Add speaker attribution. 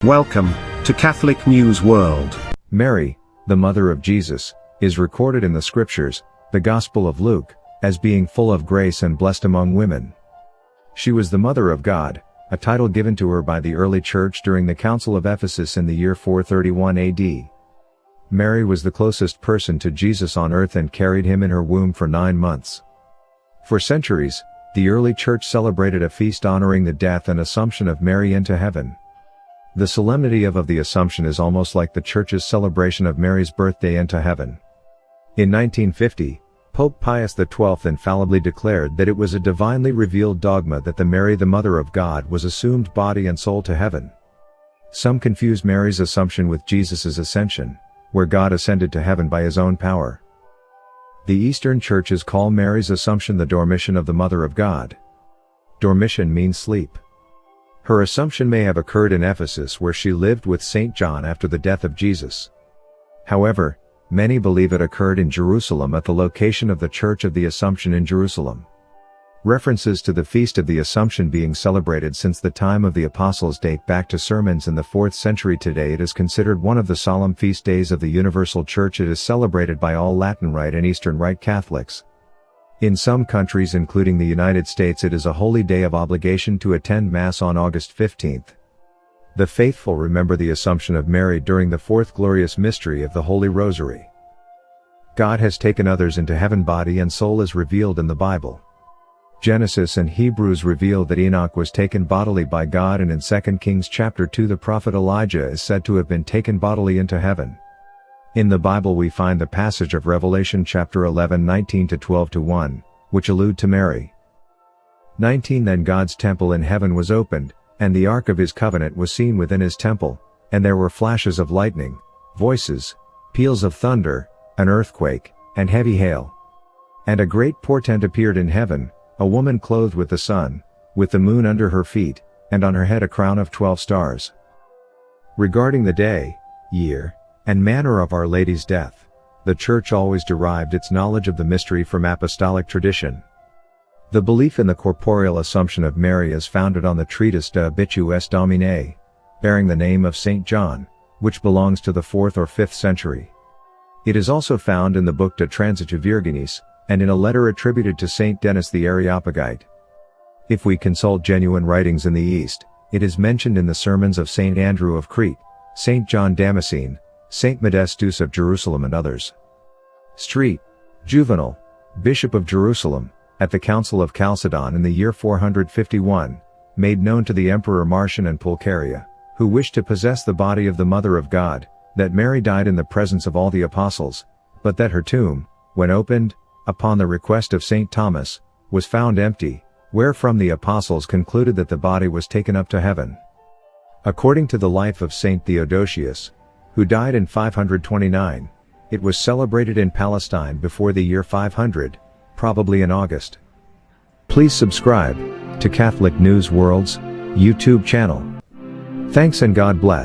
Speaker 1: Welcome to Catholic News World.
Speaker 2: Mary, the mother of Jesus, is recorded in the scriptures, the Gospel of Luke, as being full of grace and blessed among women. She was the Mother of God, a title given to her by the early church during the Council of Ephesus in the year 431 AD. Mary was the closest person to Jesus on earth and carried him in her womb for 9 months. For centuries, the early church celebrated a feast honoring the death and assumption of Mary into heaven. The solemnity of the Assumption is almost like the Church's celebration of Mary's birthday into heaven. In 1950, Pope Pius XII infallibly declared that it was a divinely revealed dogma that the Mary the Mother of God was assumed body and soul to heaven. Some confuse Mary's Assumption with Jesus' Ascension, where God ascended to heaven by his own power. The Eastern churches call Mary's Assumption the Dormition of the Mother of God. Dormition means sleep. Her Assumption may have occurred in Ephesus, where she lived with St. John after the death of Jesus. However, many believe it occurred in Jerusalem at the location of the Church of the Assumption in Jerusalem. References to the Feast of the Assumption being celebrated since the time of the Apostles date back to sermons in the 4th century. Today it is considered one of the solemn feast days of the Universal Church. It is celebrated by all Latin Rite and Eastern Rite Catholics. In some countries including the United States, it is a holy day of obligation to attend Mass on August 15th. The faithful remember the Assumption of Mary during the fourth glorious mystery of the Holy Rosary. God has taken others into heaven body and soul as revealed in the Bible. Genesis and Hebrews reveal that Enoch was taken bodily by God, and in 2 Kings chapter 2 the prophet Elijah is said to have been taken bodily into heaven. In the Bible we find the passage of Revelation chapter 11:19-12-1, which allude to Mary. 19 Then God's temple in heaven was opened, and the ark of his covenant was seen within his temple, and there were flashes of lightning, voices, peals of thunder, an earthquake, and heavy hail. And a great portent appeared in heaven, a woman clothed with the sun, with the moon under her feet, and on her head a crown of 12 stars. Regarding the day, year, and manner of Our Lady's death, the Church always derived its knowledge of the mystery from apostolic tradition. The belief in the corporeal Assumption of Mary is founded on the treatise De Habitu Domini, bearing the name of St. John, which belongs to the 4th or 5th century. It is also found in the book De Transitu Virginis, and in a letter attributed to St. Denis the Areopagite. If we consult genuine writings in the East, it is mentioned in the sermons of St. Andrew of Crete, St. John Damascene, St. Modestus of Jerusalem and others. Street, Juvenal, Bishop of Jerusalem, at the Council of Chalcedon in the year 451, made known to the Emperor Marcian and Pulcheria, who wished to possess the body of the Mother of God, that Mary died in the presence of all the apostles, but that her tomb, when opened, upon the request of St. Thomas, was found empty, wherefrom the apostles concluded that the body was taken up to heaven. According to the life of St. Theodosius, who died in 529, it was celebrated in Palestine before the year 500, probably in August. Please subscribe to Catholic News World's YouTube channel. Thanks and God bless.